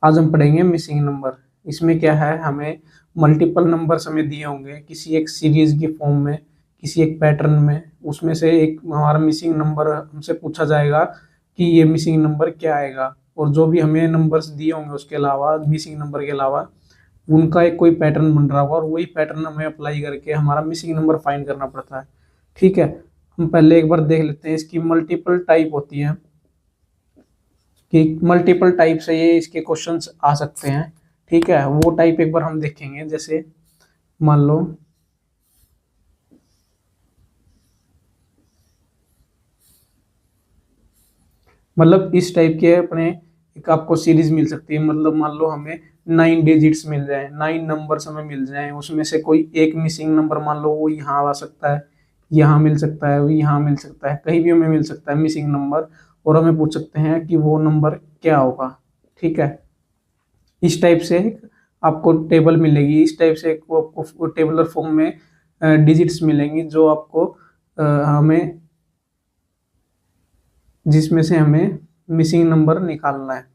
आज हम पढ़ेंगे मिसिंग नंबर। इसमें क्या है, हमें मल्टीपल नंबर्स हमें दिए होंगे किसी एक सीरीज की फॉर्म में, किसी एक पैटर्न में। उसमें से एक हमारा मिसिंग नंबर हमसे पूछा जाएगा कि ये मिसिंग नंबर क्या आएगा, और जो भी हमें नंबर्स दिए होंगे उसके अलावा, मिसिंग नंबर के अलावा, उनका एक कोई पैटर्न बन रहा होगा और वही पैटर्न हमें अप्लाई करके हमारा मिसिंग नंबर फाइंड करना पड़ता है। ठीक है, हम पहले एक बार देख लेते हैं। इसकी मल्टीपल टाइप होती है कि मल्टीपल टाइप से ये इसके क्वेश्चंस आ सकते हैं। ठीक है, वो टाइप एक बार हम देखेंगे। जैसे मान लो मतलब इस टाइप के अपने एक आपको सीरीज मिल सकती है। मतलब मान लो हमें 9 डिजिट्स मिल जाए, 9 नंबर्स हमें मिल जाए, उसमें से कोई एक मिसिंग नंबर मान लो वो यहाँ आ सकता है, यहाँ मिल सकता है, वो यहाँ मिल सकता है, कहीं भी हमें मिल सकता है मिसिंग नंबर। और हमें पूछ सकते हैं कि वो नंबर क्या होगा। ठीक है, इस टाइप से आपको टेबल मिलेगी। इस टाइप से आपको टेबलर फॉर्म में डिजिट्स मिलेंगी जो आपको हमें, जिसमें से हमें मिसिंग नंबर निकालना है।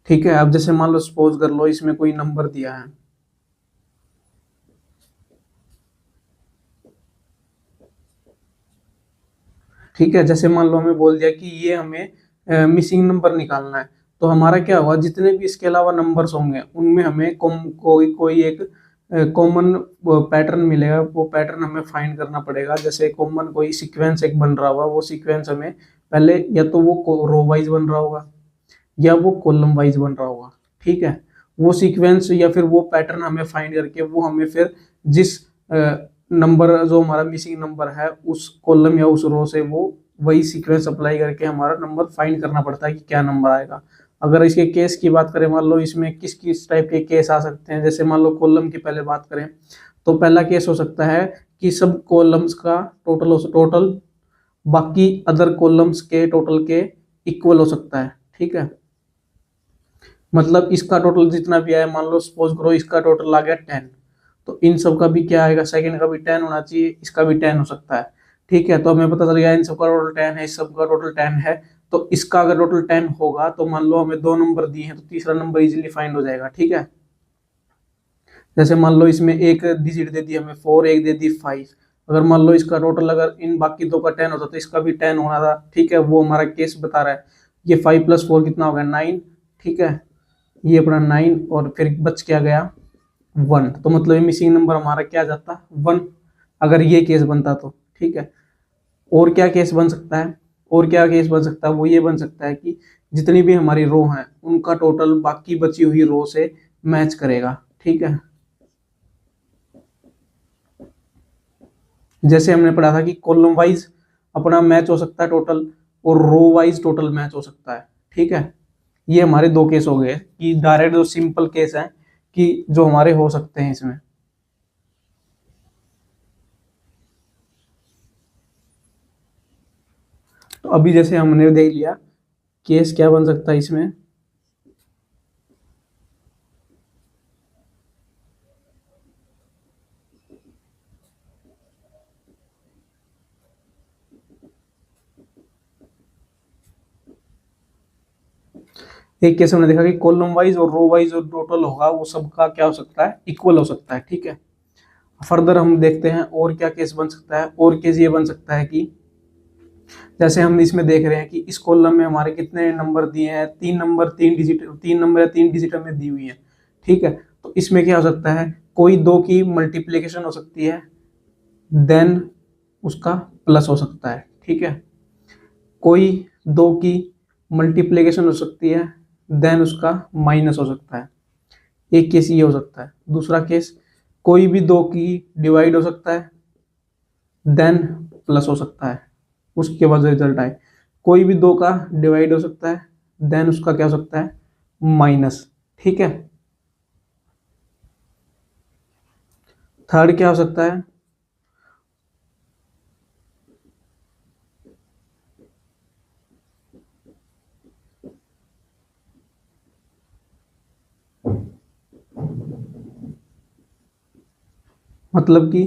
ठीक है, अब जैसे मान लो सपोज कर लो इसमें कोई नंबर दिया है। ठीक है, जैसे मान लो हमें बोल दिया कि ये हमें मिसिंग नंबर निकालना है, तो हमारा क्या होगा, जितने भी इसके अलावा नंबर्स होंगे उनमें हमें कोई कोई एक कॉमन पैटर्न मिलेगा। वो पैटर्न हमें फाइंड करना पड़ेगा। जैसे कॉमन कोई सीक्वेंस एक बन रहा होगा, वो सीक्वेंस हमें पहले या तो वो रो वाइज बन रहा होगा या वो कॉलम वाइज बन रहा होगा। ठीक है, वो सीक्वेंस या फिर वो पैटर्न हमें फाइंड करके वो हमें फिर जिस नंबर जो हमारा मिसिंग नंबर है उस कॉलम या उस रो से वो वही सीक्वेंस अप्लाई करके हमारा नंबर फाइंड करना पड़ता है कि क्या नंबर आएगा। अगर इसके केस की बात करें, मान लो इसमें किस किस टाइप के केस आ सकते हैं। जैसे मान लो कॉलम की पहले बात करें, तो पहला केस हो सकता है कि सब कॉलम्स का टोटल बाकी अदर कॉलम्स के टोटल के इक्वल हो सकता है। ठीक है, मतलब इसका टोटल जितना भी आया, मान लो सपोज करो इसका टोटल आ गया 10, तो इन सब का भी क्या आएगा, सेकंड का भी 10 होना चाहिए, इसका भी 10 हो सकता है। ठीक है, तो हमें पता चल गया इन सबका टोटल 10 है, इस सब का टोटल 10 है। तो इसका अगर टोटल 10 होगा तो मान लो हमें दो नंबर दिए हैं, तो तीसरा नंबर इजीली फाइंड हो जाएगा। ठीक है, जैसे मान लो इसमें एक डिजिट दे दी हमें 4, एक दे दी 5। अगर मान लो इसका टोटल अगर इन बाकी दो का 10 होता तो इसका भी 10 होना था। ठीक है, वो हमारा केस बता रहा है। ये 5 + 4 कितना हो गया, 9। ठीक है, ये अपना 9 और फिर बच क्या गया 1, तो मतलब ये मिसिंग नंबर हमारा क्या जाता 1, अगर ये केस बनता तो। ठीक है, और क्या केस बन सकता है, और क्या केस बन सकता है, वो ये बन सकता है कि जितनी भी हमारी रो हैं उनका टोटल बाकी बची हुई रो से मैच करेगा। ठीक है, जैसे हमने पढ़ा था कि कॉलम वाइज अपना मैच हो सकता है टोटल, और रो वाइज टोटल मैच हो सकता है। ठीक है, ये हमारे दो केस हो गए कि डायरेक्ट जो सिंपल केस है कि जो हमारे हो सकते हैं इसमें। तो अभी जैसे हमने देख लिया केस क्या बन सकता है इसमें। एक केस हमने देखा कि कॉलम वाइज और रो वाइज जो टोटल होगा वो सबका क्या हो सकता है, इक्वल हो सकता है। ठीक है, फर्दर हम देखते हैं और क्या केस बन सकता है। और केस ये बन सकता है कि जैसे हम इसमें देख रहे हैं कि इस कॉलम में हमारे कितने नंबर दिए हैं, 3 नंबर 3 डिजिट, 3 नंबर या 3 डिजिट हमें दी हुई है। ठीक है, तो इसमें क्या हो सकता है, कोई दो की मल्टीप्लीकेशन हो सकती है, देन उसका प्लस हो सकता है। ठीक है, कोई दो की मल्टीप्लीकेशन हो सकती है, देन उसका माइनस हो सकता है। एक केस ये हो सकता है। दूसरा केस, कोई भी दो की डिवाइड हो सकता है, देन प्लस हो सकता है, उसके बाद रिजल्ट आए। कोई भी दो का डिवाइड हो सकता है, देन उसका क्या हो सकता है, माइनस। ठीक है, थर्ड क्या हो सकता है, मतलब कि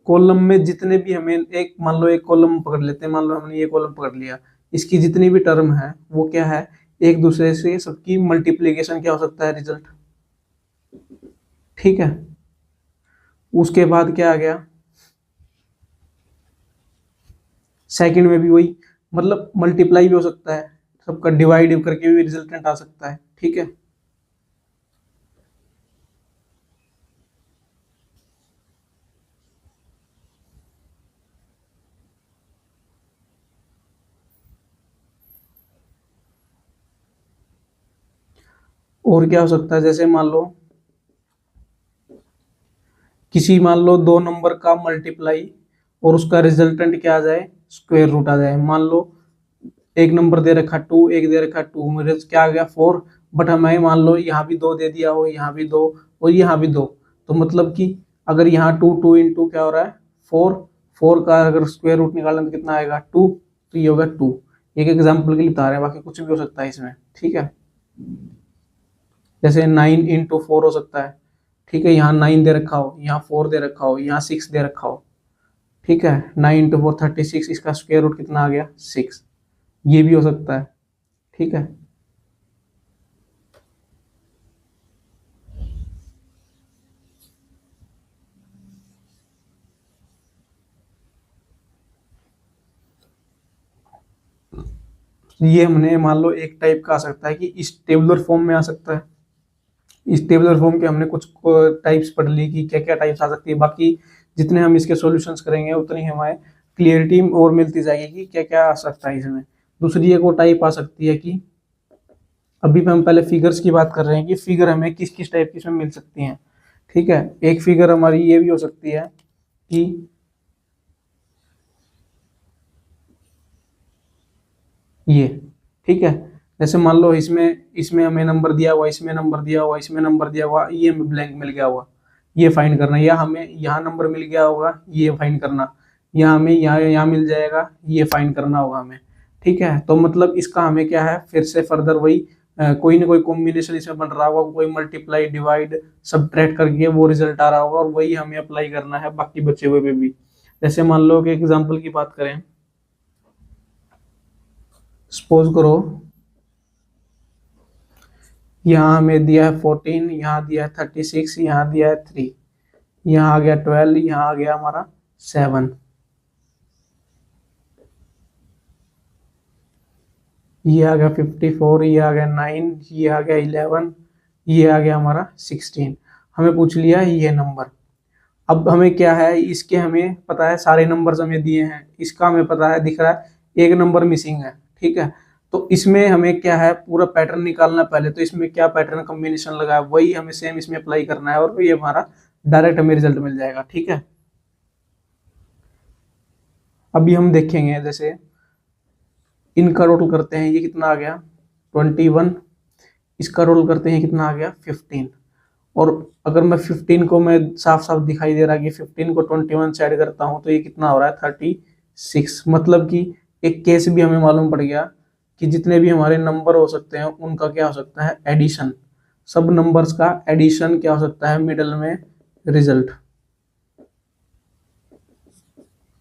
कॉलम में जितने भी हमें, एक मान लो एक कॉलम पकड़ लेते हैं, मान लो हमने ये कॉलम पकड़ लिया, इसकी जितनी भी टर्म है वो क्या है, एक दूसरे से सबकी मल्टीप्लीकेशन क्या हो सकता है, रिजल्ट। ठीक है, उसके बाद क्या आ गया, सेकंड में भी वही, मतलब मल्टीप्लाई भी हो सकता है, सबका डिवाइड करके भी रिजल्टेंट आ सकता है। ठीक है, और क्या हो सकता है, जैसे मान लो किसी, मान लो दो नंबर का मल्टीप्लाई और उसका रिजल्टेंट क्या आ जाए, स्क्वायर रूट आ जाए। मान लो एक नंबर दे रखा टू, एक दे रखा टू, मेरे क्या आ गया, फोर। बट हमें मान लो यहाँ भी दो दे दिया हो, यहाँ भी दो और यहाँ भी दो, तो मतलब कि अगर यहाँ टू, टू इंटू क्या हो रहा है, फोर, फोर का अगर स्क्वायर रूट निकालें तो कितना आएगा, टू, तो ये होगा टू। एक एग्जाम्पल के लिए बता रहे हैं, बाकी कुछ भी हो सकता है इसमें। ठीक है, जैसे नाइन इंटू फोर हो सकता है। ठीक है, यहाँ नाइन दे रखा हो, यहाँ फोर दे रखा हो, यहाँ सिक्स दे रखा हो। ठीक है, नाइन इंटू फोर 36, इसका स्क्वायर रूट कितना आ गया, सिक्स। ये भी हो सकता है। ठीक है, ये हमने मान लो एक टाइप का आ सकता है कि इस टेबुलर फॉर्म में आ सकता है। इस टेबुलर फॉर्म के हमने कुछ टाइप्स पढ़ ली कि क्या क्या टाइप्स आ सकती है। बाकी जितने हम इसके सॉल्यूशंस करेंगे उतनी हमें क्लियरिटी और मिलती जाएगी कि क्या क्या आ सकता है इसमें। दूसरी एक और टाइप आ सकती है कि अभी हम पहले फिगर्स की बात कर रहे हैं कि फिगर हमें किस किस टाइप की इसमें मिल सकती हैं। ठीक है, एक फिगर हमारी ये भी हो सकती है कि ये, ठीक है, जैसे मान लो इसमें इसमें हमें नंबर दिया हुआ, इसमें नंबर दिया हुआ, इसमें नंबर दिया हुआ, ये हमें ब्लैंक मिल गया हुआ, ये फाइंड करना। या हमें यहाँ नंबर मिल गया होगा, ये फाइंड करना। या हमें यहाँ मिल जाएगा, ये फाइंड करना होगा हमें। ठीक है, तो मतलब इसका हमें क्या है, फिर से फर्दर वही कोई ना कोई कॉम्बिनेशन इसमें बन रहा होगा, कोई मल्टीप्लाई डिवाइड सब्ट्रैक्ट करके वो रिजल्ट आ रहा होगा, और वही हमें अप्लाई करना है बाकी बचे हुए पे भी। जैसे मान लो कि एग्जाम्पल की बात करें, सपोज करो यहाँ हमें दिया है 14, यहाँ दिया है 36, यहाँ दिया है 3, यहाँ आ गया 12, यहाँ आ गया हमारा 7, ये आ गया 54, ये आ गया 9, ये आ गया 11, ये आ गया हमारा 16। हमें पूछ लिया ये नंबर। अब हमें क्या है, इसके हमें पता है सारे नंबर्स हमें दिए हैं, इसका हमें पता है, दिख रहा है एक नंबर मिसिंग है। ठीक है, तो इसमें हमें क्या है, पूरा पैटर्न निकालना है पहले। तो इसमें क्या पैटर्न कॉम्बिनेशन लगा है वही हमें सेम इसमें अप्लाई करना है, और ये हमारा डायरेक्ट हमें रिजल्ट मिल जाएगा। ठीक है, अभी हम देखेंगे, जैसे इनका टोटल करते हैं, ये कितना आ गया 21, इसका रोल करते हैं कितना आ गया 15। और अगर मैं 15 को, मैं साफ साफ दिखाई दे रहा है कि 15 को 21 से ऐड करता हूं तो ये कितना हो रहा है 36। मतलब कि एक केस भी हमें मालूम पड़ गया कि जितने भी हमारे नंबर हो सकते हैं उनका क्या हो सकता है, एडिशन। सब नंबर्स का एडिशन क्या हो सकता है, मिडल में रिजल्ट।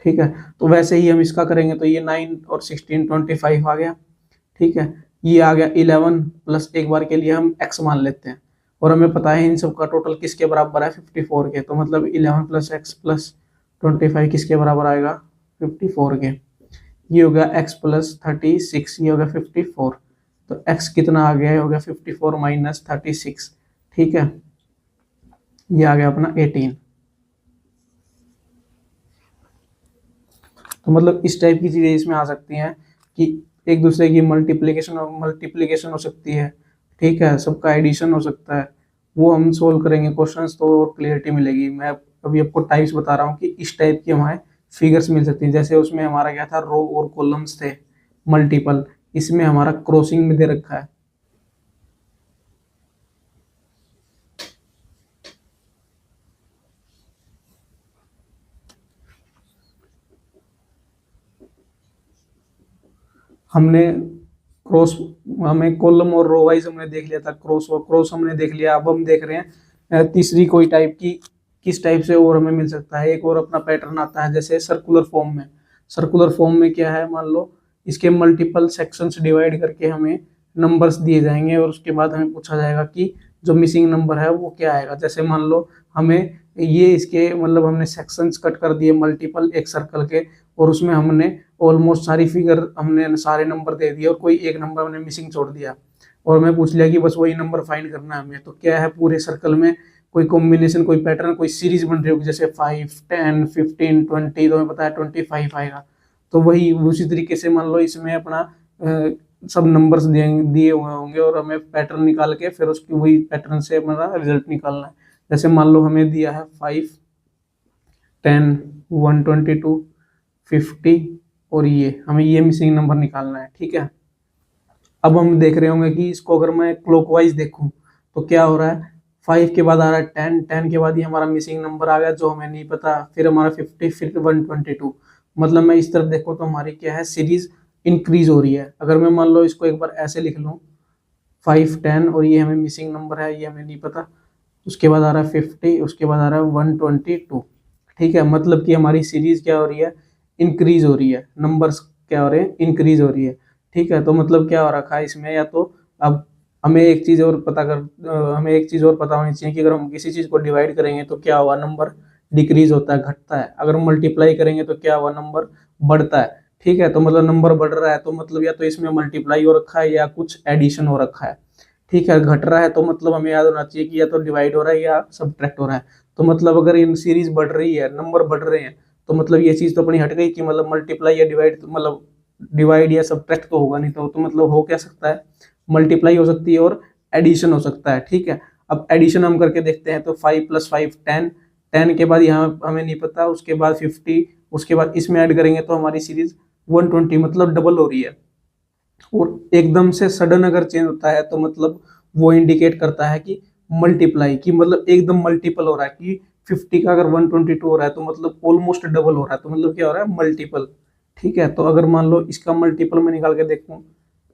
ठीक है, तो वैसे ही हम इसका करेंगे, तो ये 9 और 16 25 आ गया। ठीक है, ये आ गया 11 प्लस एक बार के लिए हम x मान लेते हैं, और हमें पता है इन सब का टोटल किसके बराबर है, 54 के। तो मतलब 11 प्लस एक्स प्लस 25 किसके बराबर आएगा, 54 के। ये हो गया x प्लस 36, ये हो गया 54। तो x कितना आ गया, हो गया 54 माइनस 36। ठीक है, ये आ गया अपना 18। तो मतलब इस टाइप की चीजें इसमें आ सकती हैं कि एक दूसरे की मल्टीप्लीकेशन हो सकती है। ठीक है, सबका एडिशन हो सकता है। वो हम सोल्व करेंगे क्वेश्चंस तो और क्लियरिटी मिलेगी। मैं अभी आपको टाइप्स बता रहा हूँ कि इस टाइप की हमारे फिगर्स मिल सकती हैं। जैसे उसमें हमारा क्या था, रो और कॉलम्स थे मल्टीपल, इसमें हमारा क्रॉसिंग में दे रखा है। हमने क्रॉस, हमें कॉलम और रो वाइज हमने देख लिया था, क्रॉस और क्रॉस हमने देख लिया। अब हम देख रहे हैं तीसरी कोई टाइप की, किस टाइप से और हमें मिल सकता है। एक और अपना पैटर्न आता है जैसे सर्कुलर फॉर्म में। सर्कुलर फॉर्म में क्या है, मान लो इसके मल्टीपल सेक्शंस डिवाइड करके हमें नंबर्स दिए जाएंगे और उसके बाद हमें पूछा जाएगा कि जो मिसिंग नंबर है वो क्या आएगा। जैसे मान लो हमें ये इसके मतलब हमने सेक्शंस कट कर दिए मल्टीपल एक सर्कल के, और उसमें हमने ऑलमोस्ट सारी फिगर हमने सारे नंबर दे दिए और कोई एक नंबर हमने मिसिंग छोड़ दिया, और मैं पूछ लिया कि बस वही नंबर फाइंड करना है हमें, तो क्या है पूरे सर्कल में कोई कॉम्बिनेशन, कोई पैटर्न, कोई सीरीज बन रही होगी, जैसे 5, 10, 15, 20, तो हमें पता है 25 आएगा। तो वही उसी तरीके से मान लो इसमें अपना सब नंबर्स दिए हुए होंगे और हमें पैटर्न निकाल के फिर उसकी वही पैटर्न से हमारा रिजल्ट निकालना है। जैसे मान लो हमें दिया है 5, 10, 122, 50 और ये हमें ये मिसिंग नंबर निकालना है। ठीक है, अब हम देख रहे होंगे कि इसको अगर मैं क्लॉकवाइज देखूं तो क्या हो रहा है, 5 के बाद आ रहा है 10, 10 के बाद ये हमारा मिसिंग नंबर आ गया जो हमें नहीं पता, फिर हमारा 50, फिर 122। मतलब मैं इस तरफ देखूं तो हमारी क्या है, सीरीज इंक्रीज हो रही है। अगर मैं मान लो इसको एक बार ऐसे लिख लूं 5, 10 और ये हमें मिसिंग नंबर है, ये हमें नहीं पता, उसके बाद आ रहा है 50, उसके बाद आ रहा है 122। ठीक है, मतलब कि हमारी सीरीज क्या हो रही है, इंक्रीज हो रही है, नंबर्स क्या हो रहे हैं, इंक्रीज हो रही है। ठीक है, तो मतलब क्या हो रखा है इसमें, या तो अब हमें एक चीज और हमें एक चीज और पता होनी चाहिए कि अगर हम किसी चीज को डिवाइड करेंगे तो क्या हुआ, नंबर डिक्रीज होता है, घटता है। अगर मल्टीप्लाई करेंगे तो क्या हुआ, नंबर बढ़ता है। ठीक है, तो मतलब नंबर बढ़ रहा है तो मतलब या तो इसमें मल्टीप्लाई हो रखा है या कुछ एडिशन हो रखा है। ठीक है, घट रहा है तो मतलब हमें याद होना चाहिए कि या तो डिवाइड हो रहा है या सब्ट्रैक्ट हो रहा है। तो मतलब अगर इन सीरीज बढ़ रही है, नंबर बढ़ रहे हैं, तो मतलब ये चीज तो अपनी हट गई कि मतलब मल्टीप्लाई या डिवाइड, मतलब डिवाइड या सब्ट्रैक्ट तो होगा नहीं, तो मतलब हो क्या सकता है, मल्टीप्लाई हो सकती है और एडिशन हो सकता है। ठीक है, अब एडिशन हम करके देखते हैं तो 5 + 5 10, 10 के बाद यहाँ हमें नहीं पता, उसके बाद 50, उसके बाद इसमें ऐड करेंगे तो हमारी सीरीज 120, मतलब डबल हो रही है। और एकदम से सडन अगर चेंज होता है तो मतलब वो इंडिकेट करता है कि मल्टीप्लाई, की मतलब एकदम मल्टीपल हो रहा है, कि 50 का अगर 122 हो रहा है तो मतलब ऑलमोस्ट डबल हो रहा है, तो मतलब क्या हो रहा है, मल्टीपल। ठीक है, तो अगर मान लो इसका मल्टीपल में निकाल के देखूं,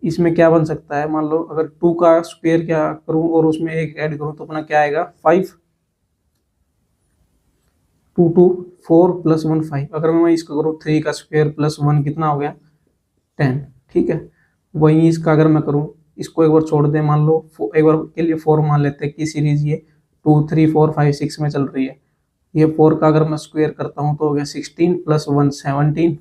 इसमें क्या बन सकता है, मान लो अगर 2 का स्क्वायर क्या करूं और उसमें एक ऐड करूं तो अपना क्या आएगा, 5, 2 2 4 + 1 5। अगर मैं इसको करूं 3 का स्क्वायर + 1 कितना हो गया, 10। ठीक है, वहीं इसका अगर मैं करूं, इसको एक बार छोड़ दें, मान लो एक बार के लिए 4 मान लेते हैं कि सीरीज ये 2 3 4 5 6 में चल रही है। ये 4 का अगर मैं स्क्वायर करता हूं तो हो गया 16 + 1 17।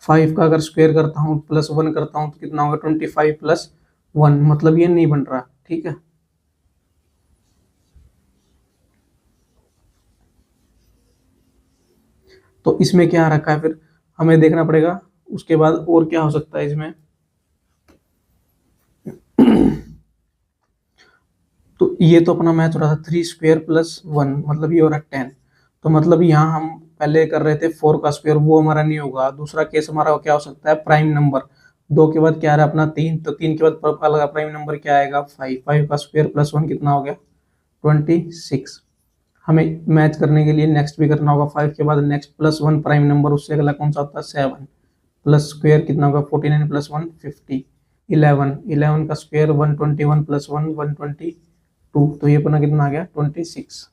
5 का अगर स्क्वायर करता हूं +1 करता हूं तो कितना होगा, 25 + 1, मतलब ये नहीं बन रहा। ठीक है, तो इसमें क्या रखा है, फिर हमें देखना पड़ेगा उसके बाद और क्या हो सकता है इसमें। तो ये तो अपना मैच हो रहा था 3 स्क्वायर + 1, मतलब ये हो रहा है 10। तो मतलब यहाँ हम पहले कर रहे थे 4 का स्क्वायर, वो हमारा नहीं होगा। दूसरा केस हमारा क्या हो सकता है, प्राइम नंबर। 2 के बाद क्या आ रहा है अपना 3, तो 3 के बाद अलग प्राइम नंबर क्या आएगा, 5। 5 का स्क्वायर + 1 कितना हो गया, 26। हमें मैच करने के लिए नेक्स्ट भी करना होगा, 5 के बाद नेक्स्ट +1 प्राइम नंबर, उससे अगला कौन सा होता है, 7। प्लस स्क्वायर कितना होगा, 49 + 1 50। 11, 11 का स्क्वायर 121 + 1 122, तो ये अपना कितना आ गया, 26।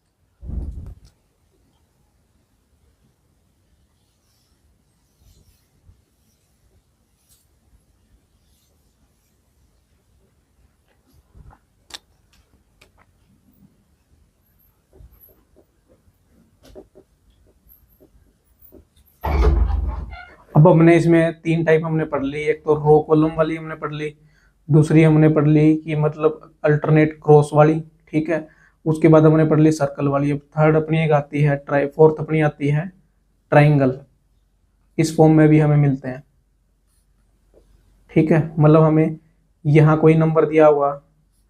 अब हमने इसमें 3 टाइप हमने पढ़ ली, एक तो रो कॉलम वाली हमने पढ़ ली, दूसरी हमने पढ़ ली कि मतलब अल्टरनेट क्रॉस वाली। ठीक है, उसके बाद हमने पढ़ ली सर्कल वाली। अब थर्ड अपनी एक आती है फोर्थ अपनी आती है ट्राइंगल। इस फॉर्म में भी हमें मिलते हैं। ठीक है, मतलब हमें यहाँ कोई नंबर दिया हुआ,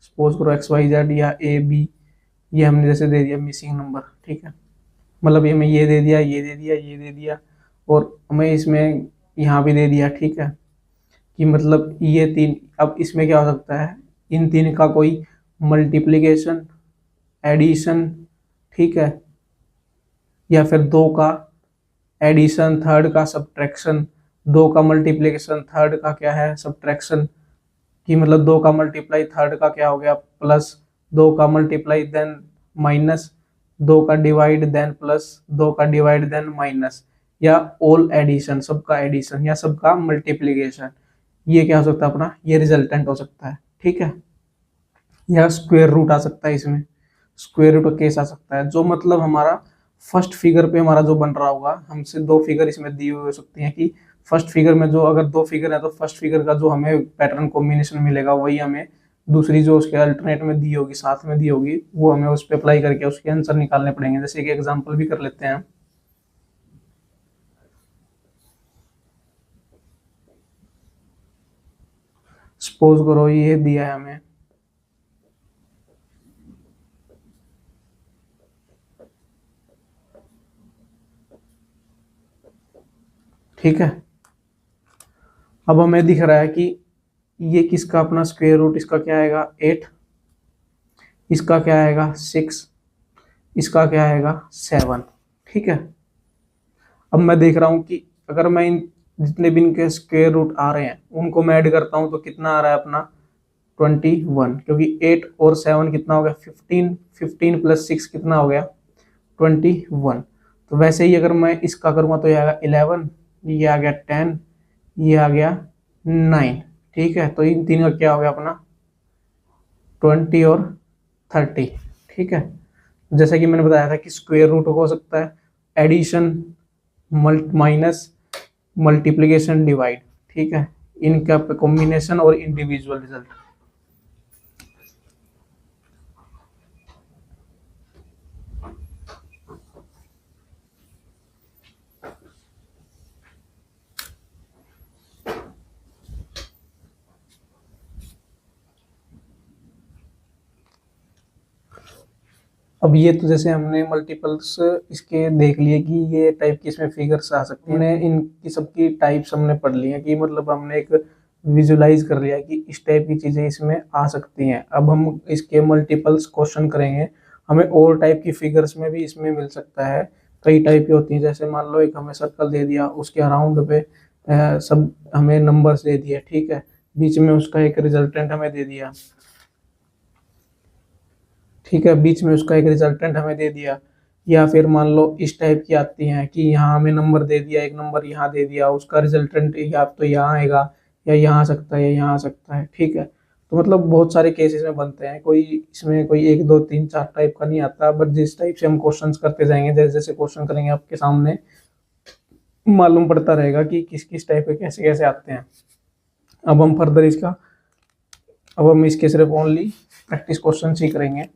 सपोज करो XYZ या AB, ये हमने जैसे दे दिया मिसिंग नंबर। ठीक है, मतलब हमें ये दे दिया, ये दे दिया, ये दे दिया, और हमें इसमें यहाँ भी दे दिया। ठीक है, कि मतलब ये 3, अब इसमें क्या हो सकता है, इन 3 का कोई मल्टीप्लिकेशन, एडिशन, ठीक है, या फिर 2 का एडिशन, थर्ड का सब्ट्रैक्शन, 2 का मल्टीप्लिकेशन, थर्ड का क्या है, सब्ट्रैक्शन, कि मतलब 2 का मल्टीप्लाई थर्ड का क्या हो गया, प्लस, 2 का मल्टीप्लाई देन माइनस, 2 का डिवाइड देन प्लस, 2 का डिवाइड देन माइनस। या ऑल एडिशन, सबका एडिशन या सबका मल्टीप्लीकेशन, ये क्या हो सकता है अपना, ये रिजल्टेंट हो सकता है। ठीक है, या स्क्वायर रूट आ सकता है, इसमें स्क्वायर रूट का केस आ सकता है, जो मतलब हमारा फर्स्ट फिगर पे हमारा जो बन रहा होगा, हमसे दो फिगर इसमें दी हुई हो सकती हैं कि फर्स्ट फिगर में जो अगर दो फिगर है तो फर्स्ट फिगर का जो हमें पैटर्न कॉम्बिनेशन मिलेगा वही हमें दूसरी जो उसके अल्टरनेट में दी होगी, साथ में दी होगी, वो हमें उस पर अप्लाई करके उसके आंसर निकालने पड़ेंगे। जैसे कि एग्जाम्पल भी कर लेते हैं। सपोज करो ये दिया है हमें, ठीक है, अब हमें दिख रहा है कि ये किसका अपना स्क्वायर रूट, इसका क्या आएगा 8, इसका क्या आएगा 6, इसका क्या आएगा 7। ठीक है, अब मैं देख रहा हूं कि अगर मैं इन जितने भी इनके स्क्वायर रूट आ रहे हैं उनको मैं ऐड करता हूं तो कितना आ रहा है अपना 21, क्योंकि 8 और 7 कितना हो गया 15, 15 प्लस 6 कितना हो गया 21। तो वैसे ही अगर मैं इसका करूंगा तो ये आएगा 11, ये आ गया 10, ये आ गया 9। ठीक है, तो इन तीन का क्या हो गया अपना 20 और 30। ठीक है, जैसे कि मैंने बताया था कि स्क्वायर रूट हो सकता है, एडिशन, माइनस, मल्टीप्लीकेशन, डिवाइड। ठीक है, इनका कॉम्बिनेशन और इंडिविजुअल रिजल्ट। अब ये तो जैसे हमने मल्टीपल्स इसके देख लिए कि ये टाइप की इसमें फिगर्स आ सकती हैं, इनकी सबकी टाइप्स हमने पढ़ ली हैं कि मतलब हमने एक विजुलाइज कर लिया कि इस टाइप की चीजें इसमें आ सकती हैं। अब हम इसके मल्टीपल्स क्वेश्चन करेंगे, हमें और टाइप की फिगर्स में भी इसमें मिल सकता है, कई टाइप की होती हैं। जैसे मान लो एक हमें सर्कल दे दिया, उसके अराउंड पे सब हमें नंबर्स दे दिए, ठीक है, बीच में उसका एक रिजल्टेंट हमें दे दिया, ठीक है, बीच में उसका एक रिजल्टेंट हमें दे दिया। या फिर मान लो इस टाइप की आती हैं कि यहाँ हमें नंबर दे दिया, एक नंबर यहाँ दे दिया, उसका रिजल्टेंट या तो यहाँ आएगा या यहाँ आ सकता है या यहाँ आ सकता है। ठीक है, तो मतलब बहुत सारे केसेस में बनते हैं, कोई इसमें कोई एक दो तीन चार टाइप का नहीं आता, बट जिस टाइप से हम क्वेश्चंस करते जाएंगे, जैसे जैसे क्वेश्चन करेंगे आपके सामने मालूम पड़ता रहेगा कि किस किस टाइप के कैसे कैसे आते हैं। अब हम फर्दर इसका, अब हम इसके सिर्फ ओनली प्रैक्टिस क्वेश्चन ही करेंगे।